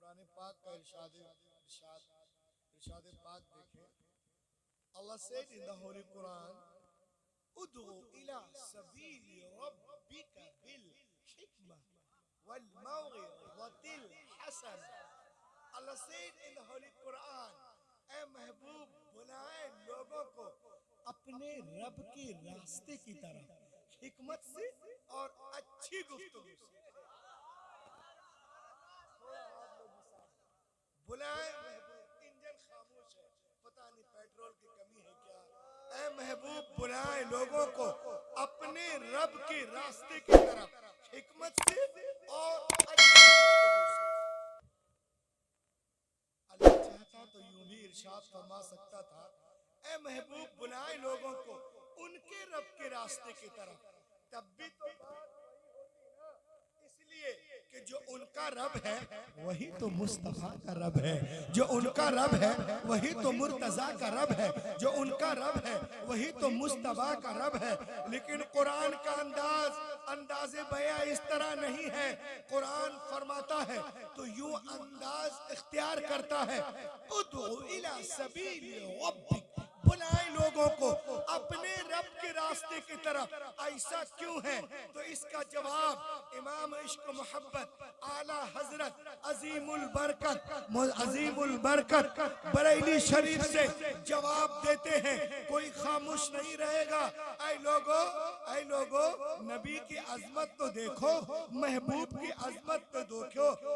कुरान पाक का इरशाद इरशाद इरशाद पाक देखें। Allah said in the Holy Quran, "Ud'u ila sabili rabbika bil hikmah wal maw'izatil hasana." Allah said in the Holy Quran, "ऐ महबूब बुलाए लोगों को अपने रब के रास्ते की तरफ हिकमत से और अच्छी गुफ्तगू से बुलाए। महबूब इंजन खामोश है, पता नहीं पेट्रोल की कमी है क्या। ऐ महबूब बुलाए लोगों को अपने रब के रास्ते की तरफ हिकमत से और अच्छी गुफ्तगू से। अल्लाह चाहता तो यूं भी इरशाद फरमा सकता था, ऐ महबूब बुलाए लोगों को उनके रब के रास्ते की तरफ, तब भी तो बात वही होती ना। इसलिए कि जो उनका रब है वही तो मुस्तफा का रब है, जो उनका रब है वही तो मुर्तजा का रब है, जो उनका रब है वही तो मुस्तफा का रब है। लेकिन कुरान का अंदाज़े बयां इस तरह नहीं है। कुरान फरमाता है तो यूं अंदाज इख्तियार करता है, उदउ इला सबील रब्बिक, बुलाए लोगों को अपने रब के रास्ते की तरफ। ऐसा क्यों है? तो इसका जवाब इमाम इश्क मोहब्बत आला हजरत अजीमुल बरकत बरेली शरीफ से जवाब देते हैं। कोई खामोश नहीं रहेगा। ऐ लोगो नबी की अजमत तो देखो, महबूब की अजमत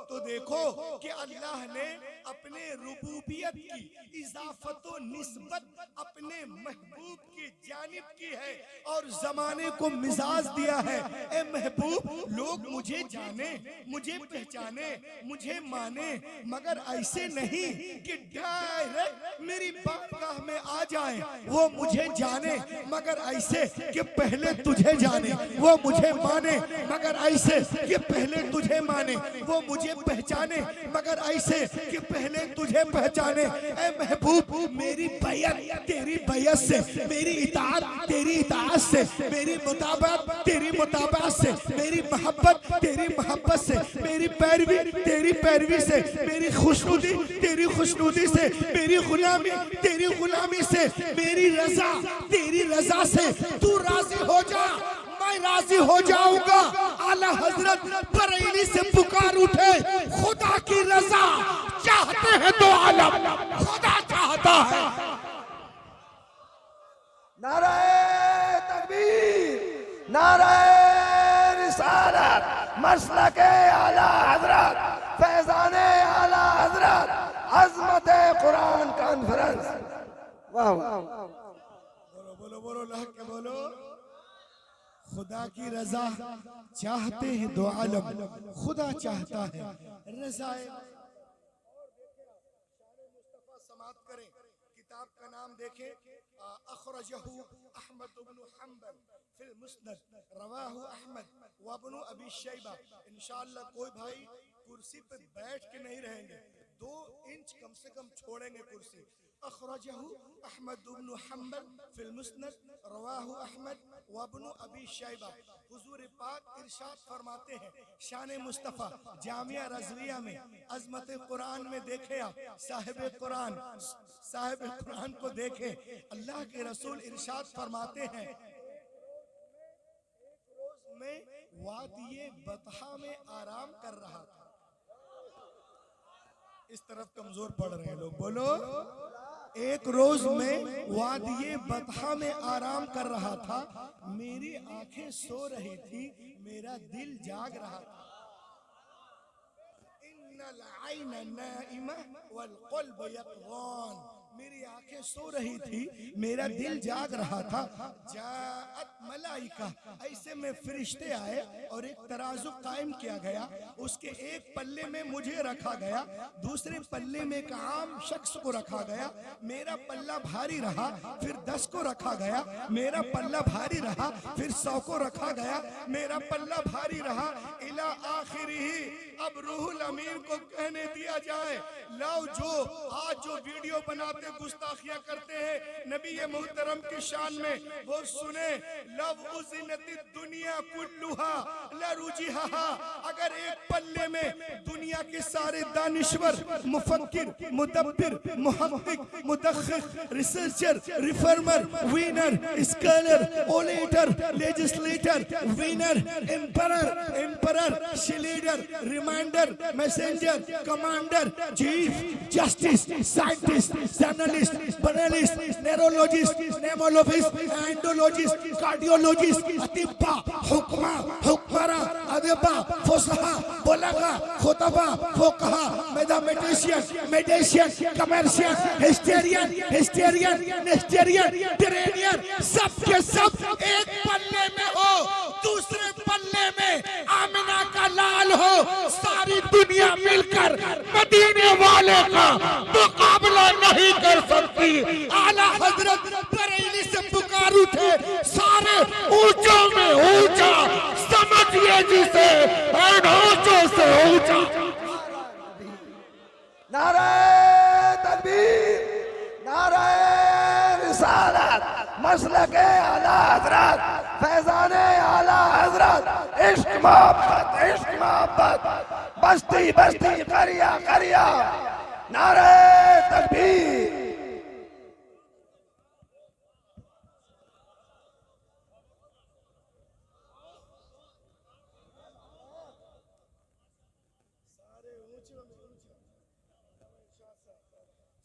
तो देखो कि अल्लाह ने अपने रुबूबियत की इजाफत व निस्बत अपने महबूब की जानिब की है और जमाने को मिजाज दिया है। ए महबूब, लोग मुझे जाने, मुझे पहचाने, मुझे माने, मगर ऐसे नहीं कि डायरेक्ट मेरी बारगाह में आ जाए। वो मुझे जाने मगर ऐसे कि पहले तुझे जाने, वो मुझे माने मगर ऐसे कि पहले तुझे माने, वो मुझे पहचाने मगर ऐसे कि पहले तुझे पहचाने। ए महबूब, मेरी बैयत तेरी बैयत से, मेरी इताअत तेरी इताअत से, मेरी मुताबात तेरी मुताबात से, मेरी मोहब्बत तेरी मोहब्बत से, मेरी पैरवी तेरी पैरवी से, मेरी खुशनुदी तेरी खुशनुदी से, मेरी गुलामी तेरी गुलामी से, मेरी रजा तेरी रजा से। तू राजी हो जा, मैं राजी हो जाऊंगा। आला हजरत बरेली से पुकार उठे, खुदा की रजा चाहते हैं तो आलम खुदा चाहता है। नाराए तकबीर, नाराए रिसालत, मसलके आला हजरत, फैजाने आला हजरत, अजमत कुरान कॉन्फ्रेंस। वाह वाह, बोलो बोलो बोलो, लहक के बोलो। खुदा की रजा चाहते हैं दो आलम खुदा चाहता है। रजाए मुस्तफा समात करें। किताब का नाम देखें, अखरजहु अहमद इब्न हंबल फिल मुस्नद, रवाहु अहमद व इब्न अबी शैबा। इंशाअल्लाह कोई भाई कुर्सी पे बैठ के नहीं रहेंगे, 2 इंच कम से कम छोड़ेंगे कुर्सी। अखरजहु अहमद इब्न हंबल फिल मुस्नद, रवाहु अहमद व इब्न अबी शैबा। हुजूर पाक इरशाद फरमाते हैं शान मुस्तफ़ा जामिया रज़विया में अज़मत कुरान में देखे आप साहिब कुरान को देखे। अल्लाह के रसूल इरशाद फरमाते हैं, एक रोज में वादिये बतहा में आराम कर रहा था। इस तरफ कमजोर पड़ रहे हैं लोग, बोलो। एक रोज में वादिये बतहा में आराम कर रहा था, मेरी आंखें सो रही थी, मेरा दिल जाग रहा था। इन्नल ऐन नाइमा वल क़ल्ब यक़ज़ान, मेरी आंखें सो रही थी, मेरा दिल जाग रहा था। जाअत मलाइका, ऐसे में फरिश्ते आए और एक तराजू कायम किया गया। उसके एक पल्ले में मुझे रखा गया, दूसरे पल्ले में एक आम शख्स को रखा गया। मेरा पल्ला भारी रहा, फिर 10 को रखा गया। मेरा पल्ला भारी रहा, फिर 100 को रखा गया। मेरा पल्ला भारी रहा इला आखिरी। अब रूहुल अमीन को कहने दिया जाए, लाओ जो आज जो वीडियो बनाते गुस्ताखियां करते हैं नबी मुहतरम की शान में, वो सुने। लव उज़िनति दुनिया कुल्लुहा ला रुजिहा, अगर एक पल्ले में दुनिया के सारे दानिश्वर, मुफक्किर, मुदब्बिर, मुहक्किक, मुदख्खिक, researcher, reformer, winner, scholar, orator, legislator, winner, emperor, leader, reminder, messenger, commander, chief, justice, scientist, journalist, बर्नलिस्ट, नेरोलॉजिस्ट, नेमोलॉजिस्ट, एंडोलॉजिस्ट, कार्डियोलॉजिस्ट, अतिब्बा, हुक्मा, हुक्मरा, अदबा, फुसहा, बुलगा, खुतबा, फुकहा, मैथमेटिशियन, मेडिशियन, कमर्शियन, हिस्टेरियन, नेस्टेरियन, ट्रेनियर, सब के सब एक पल्ले में हो, दूसरे पल्ले में आमिना का लाल हो। सारी दुनिया मिलकर मदीने वाले का मुकाबला नहीं कर सकती। आला हजरत बरेली से पुकार उठे, सारे ऊंचों में ऊंचा, समझिए जिसे ऊंचों से ऊंचा। नारे तकबीर, नारे रिसालत, मसलके आला हजरत, फैजाने आला हजरत, इश्क मोहब्बत, बस्ती बस्ती, करिया करिया, नारे तकबीर।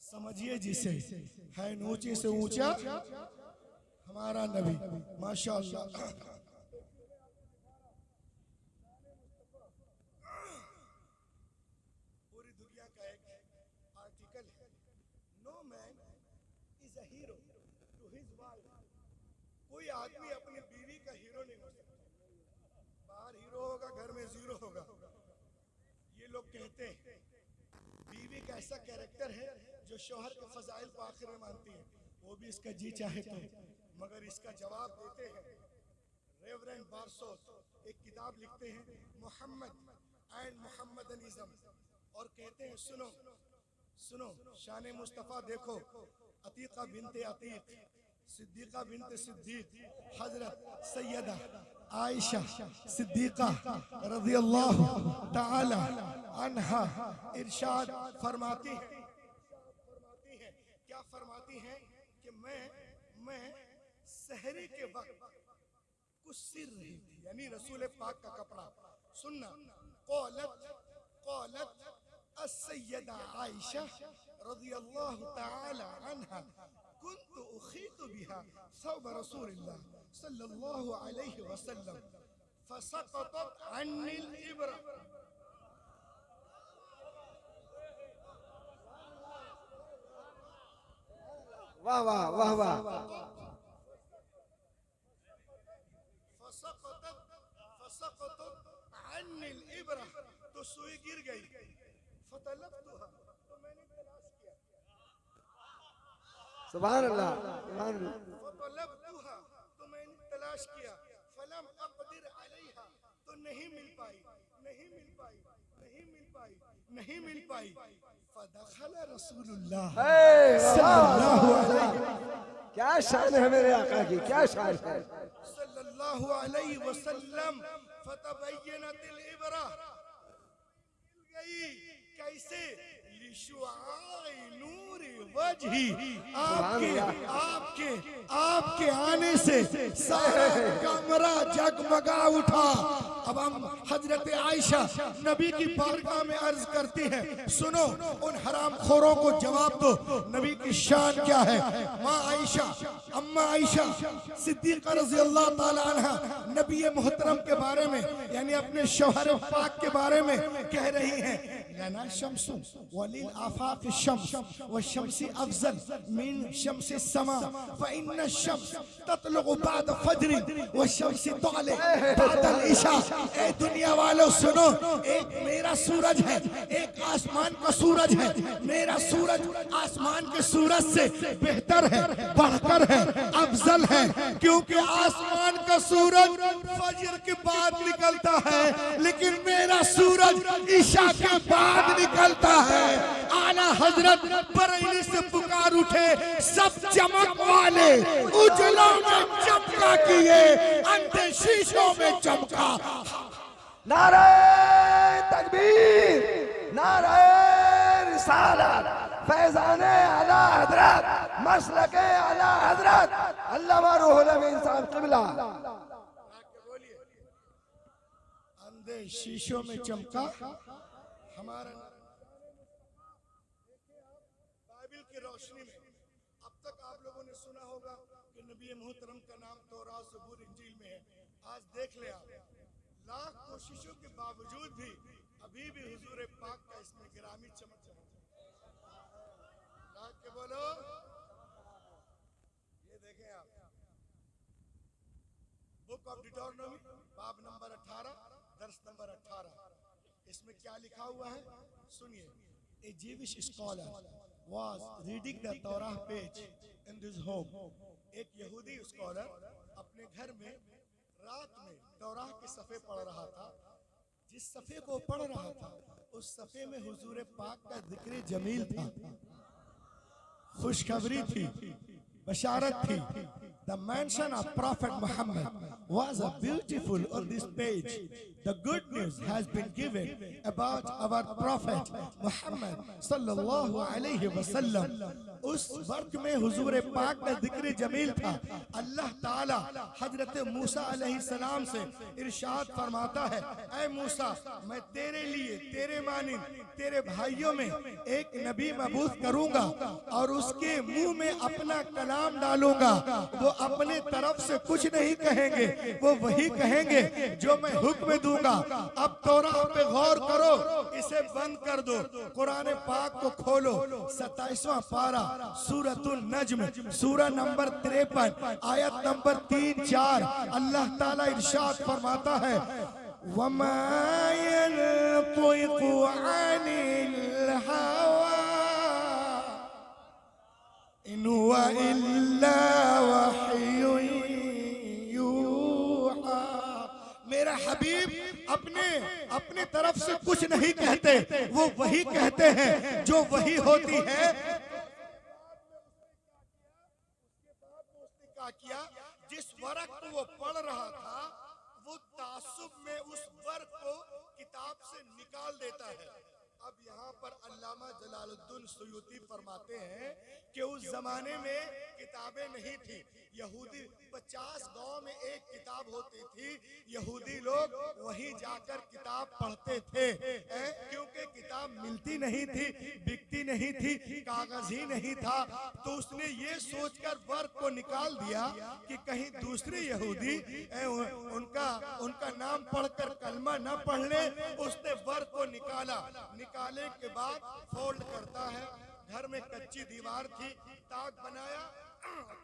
समझिए जिसे है ऊंचे से ऊंचा हमारा नबी, माशाअल्लाह। पूरी दुनिया का एक आर्टिकल है, no man is a hero to his wife. कोई आदमी अपनी बीवी का हीरो नहीं हो सकता। बाहर हीरो होगा, घर में जीरो होगा। ये लोग कहते हैं बीवी का ऐसा कैरेक्टर है जो शौहर के फजाइल को आखिर में मानती है, वो भी इसका जी चाहे तो। मगर इसका जवाब देते हैं रेवरेंड बारसोस, एक किताब लिखते हैं मोहम्मद एंड मोहम्मदनिज्म, और कहते हैं सुनो सुनो शान मुस्तफ़ा देखो, अतीका बिनते अतीक, सिद्दीका बिनते सिद्दीक, हजरत सैयदा आयशा सिद्दीका रज़ियल्लाहु ताला अन्हा इरशाद फरमाती हैं, क्या फरमाती हैं कि मैं सहरी के वक्त कुछ सिर रही थी, यानी रसूल पाक का कपड़ा। सुनना, क़ौलत अस्सय्यदा आयशा रज़ियल्लाहु ताला अन्हा कुन्तु उखीतु बिहा सौब रसूलिल्लाह सल्लल्लाहु अलैहि वसल्लम फसक़तत अन्निल इब्रा। वाह वाह वाह वाह। तो सुई गिर गई, फतलब्तुहा, तो मैंने तलाश किया। सुभान अल्लाह, सुभान अल्लाह। फतलब्तुहा, तो मैंने तलाश किया, फलम अक़दिर अलैहा, तो नहीं मिल पाई। फदखल रसूलुल्लाह सल्लल्लाहु अलैहि, क्या शान है मेरे आका की, क्या शान है सल्लल्लाहु अलैहि वसल्लम। फतबय्यनतिल इब्रा, कैसे लिशुआई नूरी वजही, आपके आने से सारा कमरा जगमगा उठा। अब हम हजरत आयशा नबी की बारगाह में अर्ज करती हैं, सुनो उन हरामखोरों को जवाब दो, नबी की शान क्या है। माँ आयशा, अम्मा आयशा सिद्दीक़ा रज़ियल्लाहु ताला अन्हा नबी मोहतरम के बारे में, यानी अपने शौहर पाक के बारे में कह रही हैं, लना शम्सु वलिल आफाक शम्स व शम्सी अफजल मिन शम्सी समा फ़इन्न शम्स ततलुगु बाद फज्र व शम्सी तुले बाद इशा। ए दुनिया वालों सुनो, एक मेरा सूरज है, एक आसमान का सूरज है। मेरा सूरज आसमान के सूरज से बेहतर है, बढ़कर है, अफजल है, क्योंकि आसमान का सूरज फजर के बाद निकलता है, लेकिन मेरा सूरज ईशा के बाद निकलता है। आला हजरत बरेली से पुकार उठे, सब चमक वाले उजलों में चमका किए, अंधे शीशों में चमका। नारे रिसालत, फैजान आला हजरत, मसलक आला हजरत अल्लामा रूहुल अमीन साहब क़िबला। अंधे शीशों में चमका हमारा बाइबल की रोशनी में। अब तक आप लोगों ने सुना होगा कि नबी मोहतरम का नाम तौरात, ज़बूर, इंजील में है। आज देख ले आप, लाख कोशिशों के बावजूद भी अभी भी हुजूर पाक का इसमें गिरामी चमक रहा है। लाख के बोलो। ये देखें आप, बुक ऑफ डिटोरनोमी बाब नंबर 18 दर्स नंबर 18, इसमें क्या लिखा हुआ है सुनिए। A Jewish scholar was reading the Torah page in his home. एक यहूदी स्कॉलर अपने घर में रात में तौराह के सफ़े पढ़ रहा था। जिस सफ़े को पढ़ रहा था उस सफ़े में हुजूर पाक का जिक्र जमील था, खुशखबरी थी, बशारत थी। The mention of Prophet Muhammad was a beautiful on this page. The good news has been given about our Prophet Muhammad sallallahu alaihi wasallam. उस वर्क में हुजूर पाक का जिक्र जमील था। अल्लाह ताला हजरत मूसा अलैहिस्सलाम से इरशाद फरमाता है, ऐ मूसा, मैं तेरे लिए, तेरे मानिंद, तेरे भाइयों में एक नबी मबूस करूंगा और उसके मुंह में अपना कलाम डालूंगा। वो अपने तरफ से कुछ नहीं कहेंगे, वो वही कहेंगे जो मैं हुक्म दूंगा। अब तौराह पे गौर करो, इसे बंद कर दो, कुरान पाक को खोलो। 27वां पारा सूरतुल नज्म, सूरा नंबर 53 आयत नंबर 3-4। अल्लाह ताला इरशाद फरमाता है, वमा यनतिकु अनिल हवा इन हुवा इल्ला वह्युन यूहा। मेरा हबीब अपने तरफ से कुछ नहीं कहते, वो वही कहते हैं जो वही होती है। किया जिस वर्क को वो पढ़ रहा था, वो तासुब में उस वर्क को किताब से निकाल देता है। अब यहाँ पर अल्लामा जलालुद्दीन सुयूती फरमाते हैं कि उस जमाने में किताबें नहीं थी। यहूदी 50 गांव में एक किताब होती थी। यहूदी लोग वहीं जाकर किताब पढ़ते थे, क्योंकि किताब मिलती नहीं थी, बिकती नहीं थी, कागज ही नहीं था। तो उसने ये सोचकर वर्क को निकाल दिया कि कहीं दूसरे यहूदी उनका नाम पढ़कर कलमा न पढ़ ले। उसने वर्क को निकाले के बाद फोल्ड करता है। घर में कच्ची दीवार थी, ताक बनाया,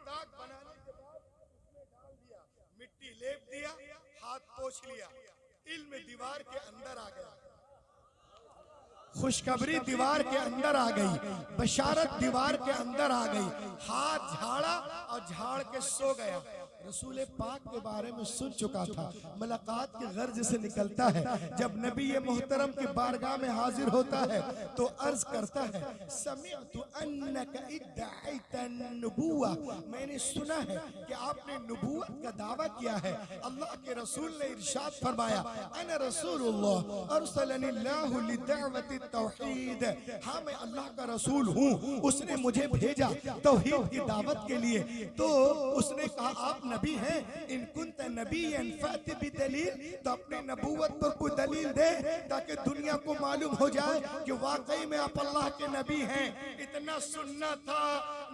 ताक बनाने के बाद उसमें डाल दिया, मिट्टी लेप दिया, हाथ पोंछ लिया, इल्म दीवार के अंदर आ गया, खुशखबरी दीवार के अंदर आ गई, बशारत दीवार के अंदर आ गई। हाथ झाड़ा और झाड़ के सो गया। रसूल पाक के बारे में सुन चुका था, मुलाकात के गर्ज से निकलता है। जब नबी मोहतरम की बारगाह में हाजिर होता है तो अर्ज करता है, समिअतु अन्नका इद्दअइतन नबुव्वा, मैंने सुना है कि आपने नबूवत का दावा किया है। अल्लाह के रसूल ने इरशाद फरमाया, अना रसूलुल्लाह अरसलनिल्लाहु लिदअवति तौहीद, हाँ मैं अल्लाह का रसूल हूँ, उसने मुझे भेजा तौहीद की दावत के लिए। तो उसने कहा, आप नबी हैं, इन कुंत नबिय्यन फाति बिदलील, तो अपनी नबूवत पर कोई दलील दे ताकि दुनिया को मालूम हो जाए कि वाकई में आप अल्लाह के नबी हैं। इतना सुनना था।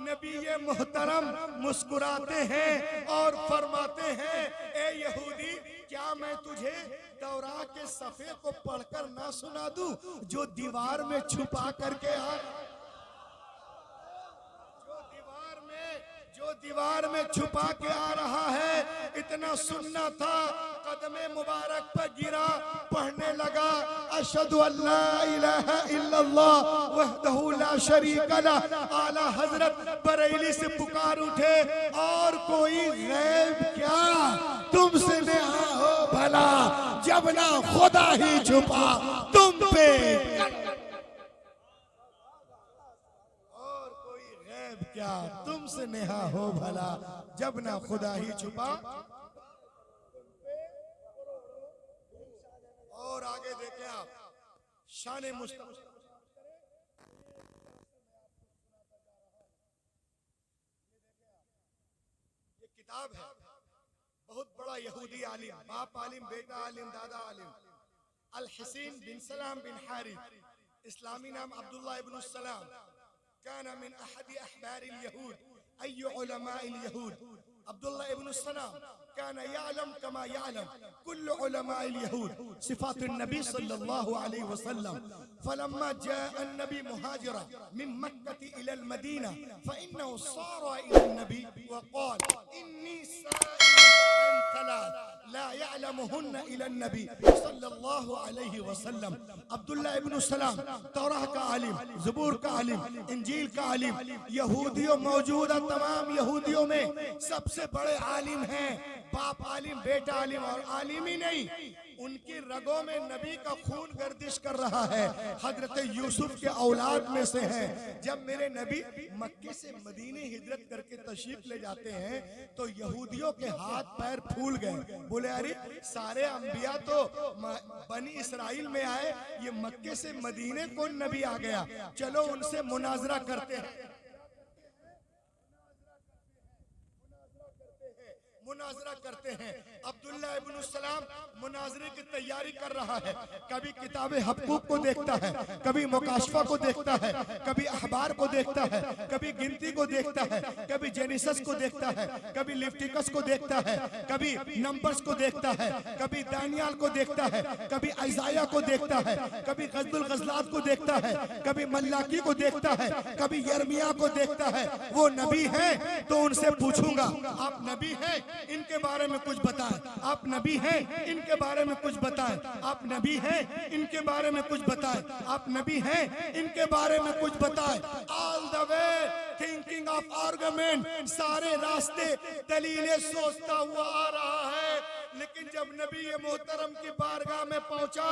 नबी ये मोहतरम मुस्कुराते हैं और फरमाते हैं, ए यहूदी, क्या मैं तुझे तौराह के सफ़े को पढ़कर ना सुना दूं जो दीवार में छुपा करके दीवार में छुपा के आ रहा है। इतना सुनना था। कदमे मुबारक पर गिरा, पढ़ने लगा, अशहदु अल्ला इलाहा इल्लल्लाह वहदहु ला शरीका लह। आला हजरत बरेली से पुकार उठे, और कोई गैब क्या तुमसे नेहा हो भला, जब ना खुदा ही छुपा तुम पे। क्या तुमसे नेहा हो भला, जब ना खुदा ही छुपा। और आगे देखें आप, शान मुस्तफा किताब है, बहुत बड़ा यहूदी आलिम, बाप आलिम, बेटा आलिम, दादा आलिम, अल हसीन बिन सलाम बिन हारिथ, इस्लामी नाम अब्दुल्लाह इब्न सलाम, काना मिन अहदी अहबार यहूद, अय्यु उलमा यहूद। अब्दुल्लाह इब्न सलाम काना यालम कमा यालम कुल्लु उलमा यहूद सिफात नबी सल्लल्लाहु अलैहि वसल्लम। फलम्मा जाअ नबी मुहाजिरा मिन मक्का इला मदीना फइन्नहु सारा इला नबी वक़ाल इन्नी साइलुन थलाथ ला यअलमुहुन्न इला नबी सल्लल्लाहु अलैहि वसल्लम। अब्दुल्लाह इब्न सलाम तौराह का आलिम, ज़बूर का आलिम, इंजील का आलिम, यहूदियों मौजूदा तमाम यहूदियों में सबसे बड़े आलिम हैं। बाप आलिम, बेटा आलिम, और आलिम ही नहीं, उनकी रगों में नबी का खून गर्दिश कर रहा है। हजरत यूसुफ के औलाद में से हैं। जब मेरे नबी मक्के से मदीने हिजरत करके तशरीफ ले जाते हैं तो यहूदियों के हाथ पैर फूल गए। बोले अरे सारे अंबिया तो बनी इसराइल में आए, ये मक्के से मदीने कौन नबी आ गया, चलो उनसे मुनाजरा करते हैं। मुनाजरा करते हैं। अब्दुल्ला इब्न सलाम मुनाजरे की तैयारी कर रहा है। कभी किताबे हबकूक को देखता है, कभी मुकाशफा को देखता है, कभी अखबार को देखता है, कभी गिनती को देखता है, कभी जेनिसस को देखता है, कभी लिफ्टिकस को देखता है, कभी नंबर्स को देखता है, कभी दानियाल को देखता है, कभी अज़ाया को देखता है, कभी गज़लुल गज़लात को देखता है, कभी मल्लाकी को देखता है, कभी यर्मिया को देखता है। वो नबी हैं तो उनसे पूछूंगा आप नबी हैं, इनके बारे में कुछ बताएं। आप नबी हैं, इनके बारे में कुछ बताएं। आप नबी हैं, इनके बारे में कुछ बताएं। आप नबी हैं, इनके बारे में कुछ बताएं। All the way thinking of argument, सारे रास्ते दलीलें सोचता हुआ आ रहा है। लेकिन जब नबी मोहतरम की बारगाह में पहुंचा,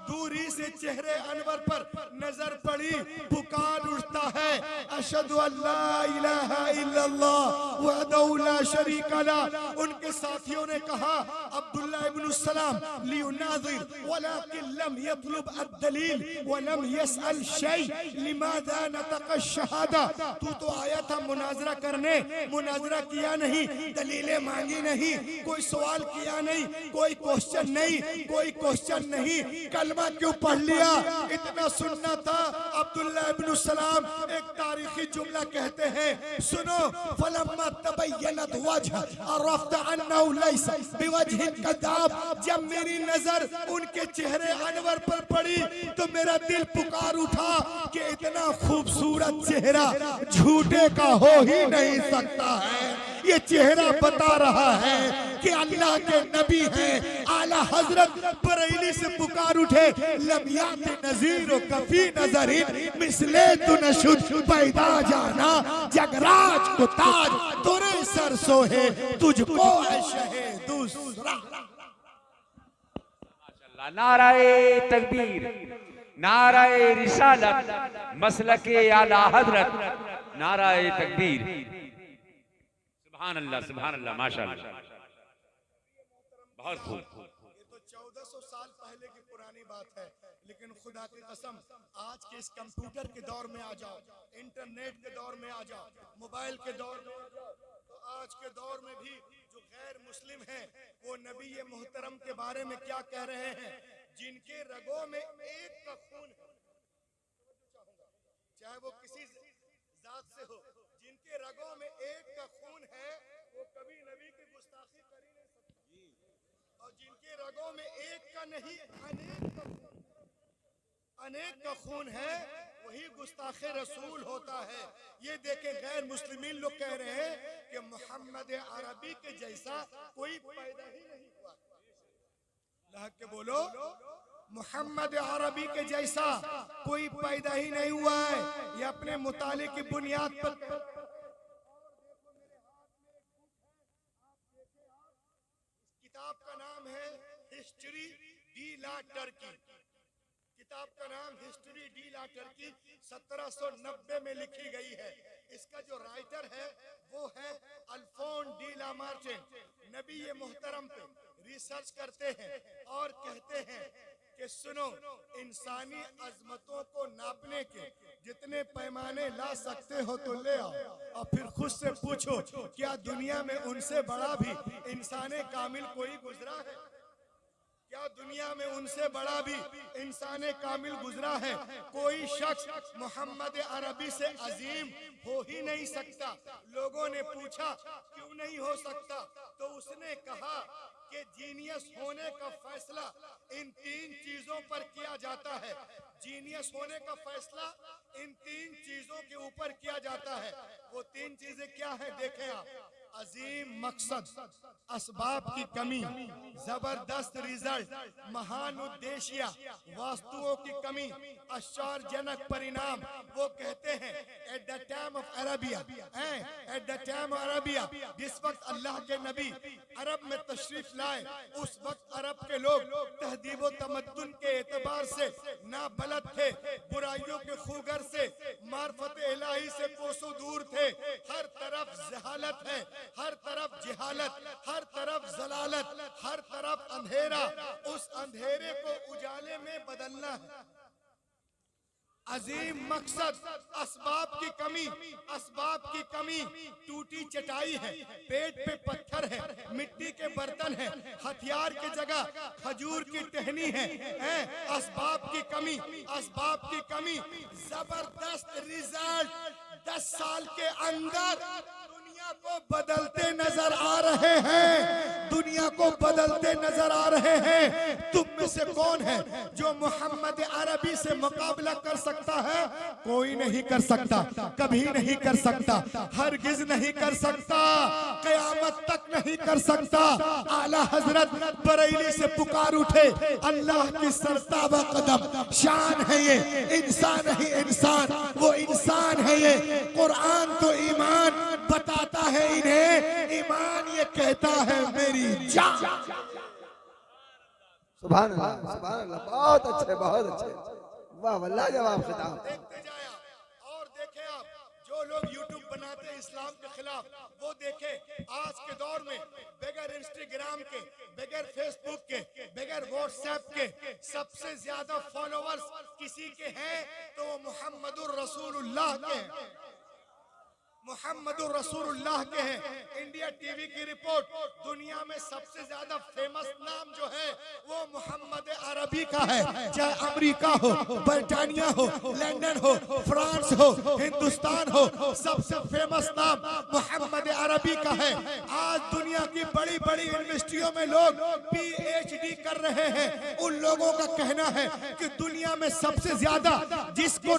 दूरी से चेहरे अनवर पर नजर पड़ी, पुकार उठता है अशहदु अल्ला इलाहा इल्लल्लाह वहदहु ला शरीका लह। उनके साथियों ने कहा अब्दुल्ला इब्न सलाम लियुनाज़िर वलाकिन लम यतलुब अद-दलील व लम यसअल शै लिमाज़ा नतक़ अश-शहादा। तू तो आया था मुनाजरा करने, मुनाजरा किया नहीं, दलीलें मांगी नहीं, कोई सवाल किया नहीं, कोई क्वेश्चन नहीं, कोई क्वेश्चन नहीं, कलमा क्यों पढ़ लिया, इतना सुनना था। अब्दुल्ला इब्न सलाम एक तारीखी जुमला कहते हैं, सुनो, फलम्मा तबय्यनत वजह अरफ्त अन्नहु लैसा बिवजहिन कज़ाब। जब मेरी नजर उनके चेहरे अनवर पर पड़ी तो मेरा दिल पुकार उठा कि इतना खूबसूरत चेहरा झूठे का हो ही नहीं सकता है। ये चेहरा बता रहा है कि अल्लाह के नबी हैं। आला हजरत बरेली से पुकार उठे, लमियात नजीर कफी नजरिन मिसले तु नशुद पैदा जाना जगराज को ताज तोरे सर सोहे तुझको शहे दूसरा। नाराए तकबीर, नाराए रिसालत, मसलके आला हजरत, नाराए तकबीर। सुभान अल्लाह, माशाअल्लाह, बहुत खूब। ये तो 1400 साल पहले की पुरानी बात है, लेकिन खुदा की कसम आज के इस कंप्यूटर के दौर में आ जाओ, इंटरनेट के दौर में आ जाओ, मोबाइल के दौर में आ जाओ, तो आज के दौर में भी जो गैर मुस्लिम हैं वो नबी मोहतरम के बारे में क्या कह रहे हैं। जिनके रगों में एक का खून है, चाहे वो किसी जात से हो, जिनके रगों में एक का खून है वो कभी नबी की गुस्ताखी कर ही नहीं सकते। और जिनके रगों में एक का नहीं अनेक का खून है वही गुस्ताखे रसूल होता है। ये देखें गैर मुस्लिमीन लोग कह रहे हैं कि मोहम्मद अरबी के जैसा कोई पैदा ही नहीं हुआ। लहक के बोलो, मोहम्मद अरबी के जैसा कोई पैदा ही नहीं हुआ है। ये अपने मुताले की बुनियाद पर किताब का नाम है हिस्ट्री डी ला टर्की। किताब का नाम हिस्ट्री डी ला टर्की 1790 में लिखी गई है। इसका जो राइटर है वो है अल्फोन डी ला मार्टिन। नबी मोहतरम पे रिसर्च करते हैं और कहते हैं कि सुनो, इंसानी अजमतों को नापने के जितने पैमाने ला सकते हो तो ले आओ, और फिर खुद से पूछो क्या दुनिया में उनसे बड़ा भी इंसान कामिल कोई गुजरा है? क्या दुनिया में उनसे बड़ा भी इंसान कामिल गुजरा है? कोई शख्स मोहम्मद अरबी से अजीम हो ही नहीं सकता। लोगों ने पूछा क्यों नहीं हो सकता, तो उसने कहा कि जीनियस होने का फैसला इन 3 चीजों पर किया जाता है। जीनियस होने का फैसला इन 3 चीजों के ऊपर किया जाता है। वो 3 चीजें क्या है देखें आप। अजीम मकसद, असबाब की कमी, जबरदस्त रिजल्ट, महान उद्देश्य, वास्तुओं की कमी, आश्चर्यजनक परिणाम। वो कहते हैं at the time of Arabia, at the time of Arabia, जिस वक्त अल्लाह के नबी अरब में तशरीफ लाए, उस वक्त अरब के लोग तहदीब व तमद्दुन के एतबार से नाबलद थे, बुराइयों के खूगर से, मार्फत इलाही से कोसों दूर थे। हर तरफ जहालत है, हर तरफ जिहालत, हर तरफ जलालत, हर तरफ अंधेरा। उस अंधेरे को उजाले में बदलना है। अजीम मकसद, असबाब की कमी, असबाब की कमी। टूटी चटाई है, पेट पे पत्थर है, मिट्टी के बर्तन है, हथियार की जगह खजूर की टहनी है। असबाब की कमी, असबाब की कमी। जबरदस्त रिजल्ट 10 साल के अंदर दुनिया को बदलते नजर आ रहे हैं, दुनिया को बदलते नजर आ रहे हैं। तुम में से कौन है जो मोहम्मद अरबी से मुकाबला कर सकता है? कोई नहीं कर सकता, कभी नहीं कर सकता, हरगिज नहीं कर सकता, कयामत तक नहीं कर सकता। आला हजरत बरेली से पुकार उठे, अल्लाह की सरताबा कदम शान है ये, इंसान ही इंसान, वो इंसान है ये। कुरान तो ईमान बताता है इन्हें, ईमान ये कहता है मेरी जान। सुभान अल्लाह, सुभान अल्लाह, बहुत अच्छे, बहुत अच्छे, वाह वल्लाह जवाब खिताब। देखते जाए आप और देखें आप, जो लोग यूट्यूब बनाते हैं इस्लाम के खिलाफ, वो देखें आज के दौर में बगैर इंस्टाग्राम के, बगैर फेसबुक के, बगैर व्हाट्सएप के सबसे ज्यादा फॉलोअर्स किसी के हैं तो वो मोहम्मदुर रसूलुल्लाह के हैं, मोहम्मदुर रसूलुल्लाह के हैं। इंडिया टीवी की रिपोर्ट, दुनिया में सबसे ज्यादा फेमस नाम जो है वो मोहम्मद अरबी का है। चाहे अमेरिका हो, ब्रिटानिया हो, लंदन हो, फ्रांस हो, हिंदुस्तान हो, सबसे फेमस नाम मोहम्मद अरबी का है। आज दुनिया की बड़ी बड़ी यूनिवर्सिटियों में लोग PhD कर रहे हैं। उन लोगों का कहना है कि दुनिया में सबसे ज्यादा जिसको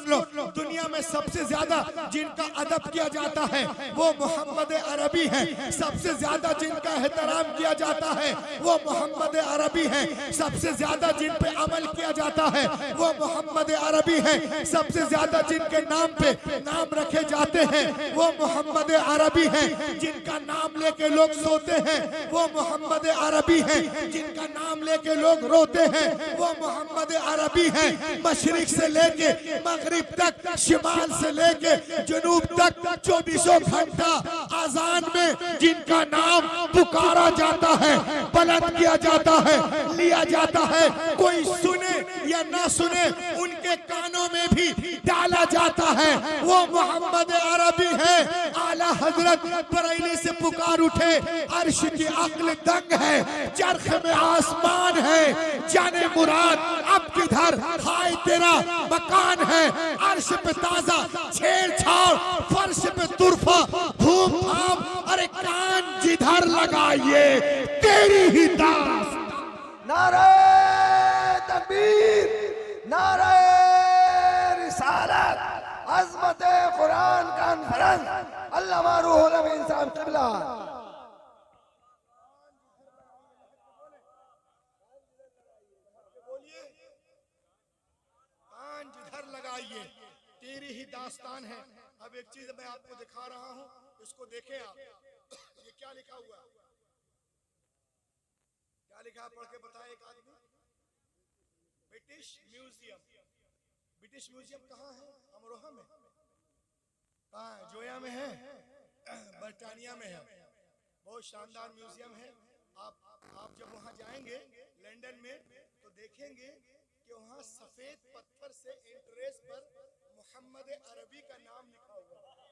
दुनिया में सबसे ज्यादा जिनका अदब किया जाता है वो मोहम्मद अरबी है। सबसे ज्यादा जिनका एहतराम किया जाता है वो मोहम्मद अरबी है। सबसे ज्यादा जिन पे अमल किया जाता है वो मोहम्मद अरबी है। सबसे ज्यादा जिनके नाम पे नाम रखे जाते हैं वो मोहम्मद अरबी है। जिनका नाम लेके लोग सोते हैं वो मोहम्मद अरबी है। जिनका नाम लेके लोग रोते हैं वो मोहम्मद अरबी है। मशरिक से लेके मगरिब तक, शिमाल से लेके जुनूब तक 24 घंटा आजान में जिनका नाम पुकारा जाता है, बुलंद किया जाता है, लिया जाता है, कोई सुने या ना सुने उनके कानों में भी डाला जाता है, वो मोहम्मद अरबी है। आला हजरत बरेली से पुकार उठे, अर्श की अक्ल दंग है, चरख में आसमान है, जाने मुराद अब किधर हाय तेरा मकान है। अर्श पे ताजा छेड़छाड़, फर्श पे तुरफा धूम धाम, अरे कान जिधर लगाइए तेरी ही दास। नारे तकबीर, नारे रिसालत, अज़मत कुरान कॉन्फ्रेंस, अल्लामा रूहुल अमीन साहब क़िबला। बोलिए, कान जिधर लगाइए तेरी ही दास्तान है। अब एक चीज मैं आपको दिखा रहा हूं, इसको देखें आप। ये क्या लिखा हुआ है? क्या लिखा है? पढ़ के बताए एक आदमी। British museum. ब्रिटिश म्यूजियम कहाँ है? अमरोहा में। कहाँ है? जोया में है, ब्रिटानिया में है। बहुत शानदार म्यूजियम है। आप जब वहां जाएंगे लंदन में तो देखेंगे कि वहां सफेद पत्थर से एंट्रेंस पर मोहम्मद अरबी का नाम लिखा हुआ है।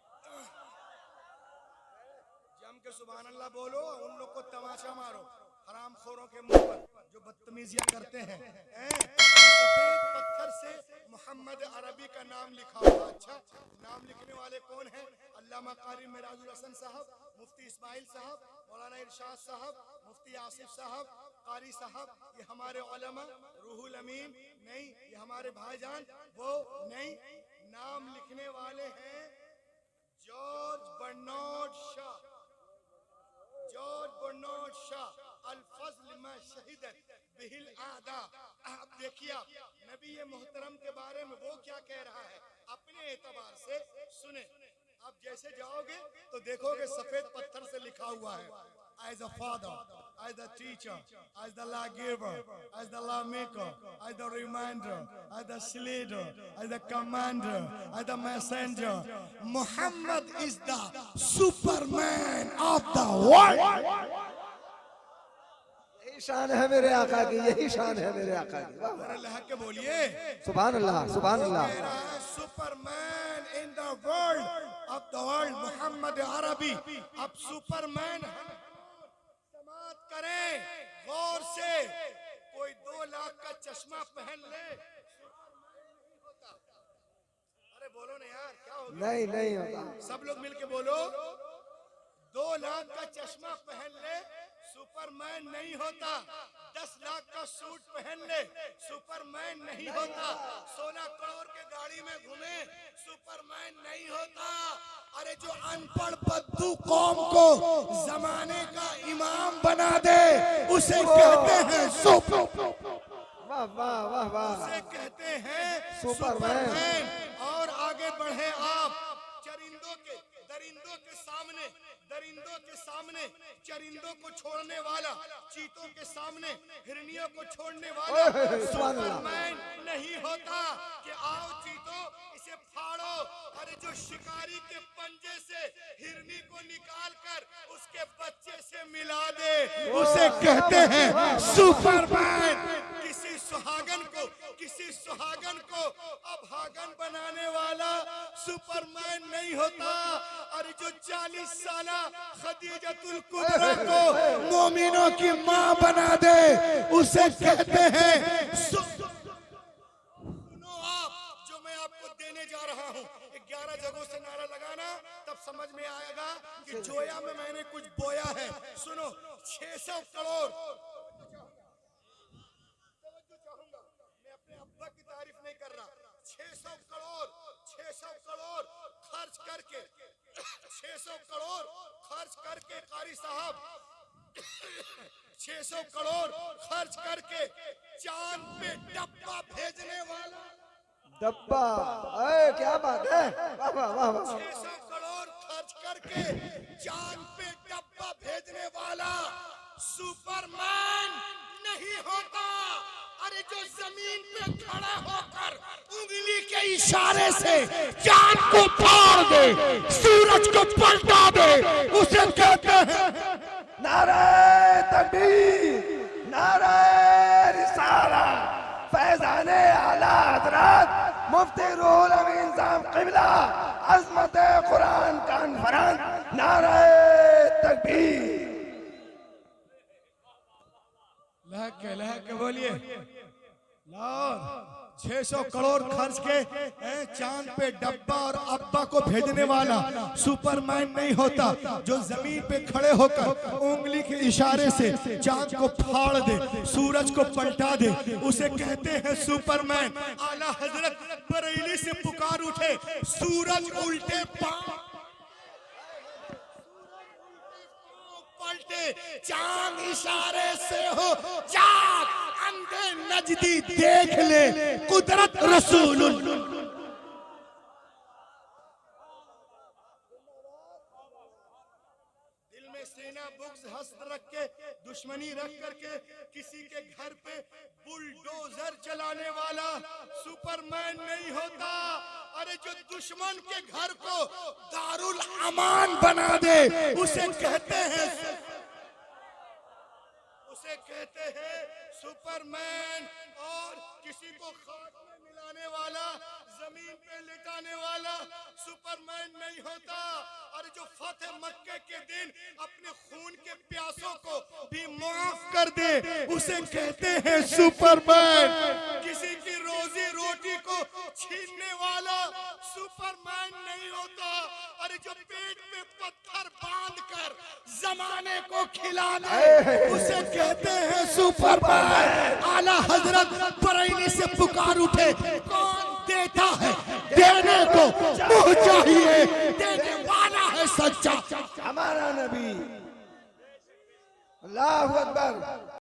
जम के सुभान अल्लाह बोलो, उन लोग को तमाचा मारो, हराम खोरों के मुंह पर जो बदतमीजियां करते हैं। सफेद पत्थर से मोहम्मद अरबी का नाम लिखा हुआ। अच्छा, नाम लिखने वाले कौन हैं? अल्लामा कारी मिराजुल हसन साहब, मुफ्ती इस्माइल साहब, मौलाना इरशाद साहब, मुफ्ती आसिफ साहब, कारी साहब, ये हमारे उलमा। रूहुल अमीन नहीं, ये हमारे भाईजान वो नहीं। नाम लिखने वाले हैं George Bernard Shaw, George Bernard Shaw. अल फज़ल में शहीदत बिहिल आदा। आप देखिए, आप नबी मोहतरम के बारे में वो क्या कह रहा है अपने एतबार से सुने। आप जैसे जाओगे तो देखोगे सफेद पत्थर से लिखा हुआ है, as a father, as a teacher, as the lawgiver, as the lawmaker, as the reminder, as the leader, as the commander, as the messenger. Muhammad is the superman of the world. यही शान है मेरे आका की, यही शान है मेरे आका की। अल्लाह के बोलिए सुभान अल्लाह, सुभान अल्लाह। Superman in the world of the world Mohammed अरबी। अब सुपरमैन समात करें गौर से। कोई 2 लाख का चश्मा पहन ले, अरे बोलो ना यार, क्या होगा? नहीं नहीं होता। सब लोग मिलके बोलो, 2 लाख का चश्मा पहन ले, सुपरमैन नहीं होता। 10 लाख का सूट पहन ले, सुपरमैन नहीं होता। 16 करोड़ के गाड़ी में घूमे, सुपरमैन नहीं होता। अरे जो अनपढ़ बद्दू कौम को जमाने का इमाम बना दे, उसे कहते हैं वाह वाह वाह वाह, उसे कहते हैं सुपरमैन। और आगे बढ़े आप, दरिंदों के सामने चरिंदों को छोड़ने वाला, चीतों के सामने हिरनियों को छोड़ने वाला सुपरमैन नहीं होता कि आओ चीतों इसे फाड़ो। अरे जो शिकारी के पंजे से हिरनी को निकाल कर उसके बच्चे से मिला दे, उसे कहते हैं सुपरमैन। किसी सुहागन को अभागन बनाने वाला सुपरमैन नहीं होता। अरे जो 40 साला खदीजतुल कुबरा को मोमिनों की मां बना दे, उसे कहते हैं सुनो आप, जो मैं आपको देने जा रहा हूं, 11 जगहों से नारा लगाना, तब समझ में आएगा कि जोया में मैंने कुछ बोया है। सुनो, 600 करोड़, मैं अपने अब्बा की तारीफ नहीं कर रहा, 600 करोड़ खर्च करके, 600 करोड़ खर्च करके कारी साहब, 600 करोड़ खर्च करके चांद पे डब्बा भेजने वाला। डब्बा, अरे क्या बात है, वाह वाह वाह वाह। 600 करोड़ खर्च करके चांद पे डब्बा भेजने वाला सुपरमैन नहीं होता। अरे जो जमीन पे खड़ा होकर उंगली के इशारे से चांद को फाड़ दे, सूरज को पलटा दे, उसे कहते हैं नारे तकबीर, नारे रिसाला, फैजाने आला हजरत मुफ्ती रूहुल अमीन साहब किबला, अज़मत कुरान कॉन्फ्रेंस, नारे तकबीर। लहके बोलिए, लाहौर 600 करोड़ खर्च के चांद पे डब्बा और अब्बा को भेजने वाला सुपरमैन नहीं होता। जो जमीन पे खड़े होकर उंगली के इशारे से चांद को फाड़ दे, सूरज को पलटा दे, उसे कहते हैं सुपरमैन। आला हजरत बरेली से पुकार उठे, सूरज उल्टे पांव पलटे, चांद इशारे से हो जाग, अंधे नजदी देख ले कुदरत रसूल। दिल में सीना बुग़्ज़ हस्द रख के, दुश्मनी रख करके किसी के घर पे बुलडोजर चलाने वाला सुपरमैन नहीं होता। अरे जो दुश्मन के घर को दारुल अमान बना दे, उसे कहते हैं सुपरमैन और किसी को खाक में मिलाने वाला, जमीन पे लिटाने वाला सुपरमैन नहीं होता। और जो फतेह मक्के के दिन अपने खून के प्यासों को भी माफ कर दे, उसे कहते हैं सुपरमैन। किसी की रोजी रोटी को छीनने वाला सुपरमैन नहीं होता। और जो पेट में पत्थर बांध कर जमाने को खिलाना, उसे कहते हैं सुपरमैन। आला हजरत बरेली से पुकार उठे, कौन देता है? देने को मुंह चाहिए, देने वाला है सच्चा हमारा नबी। अल्लाहु अकबर।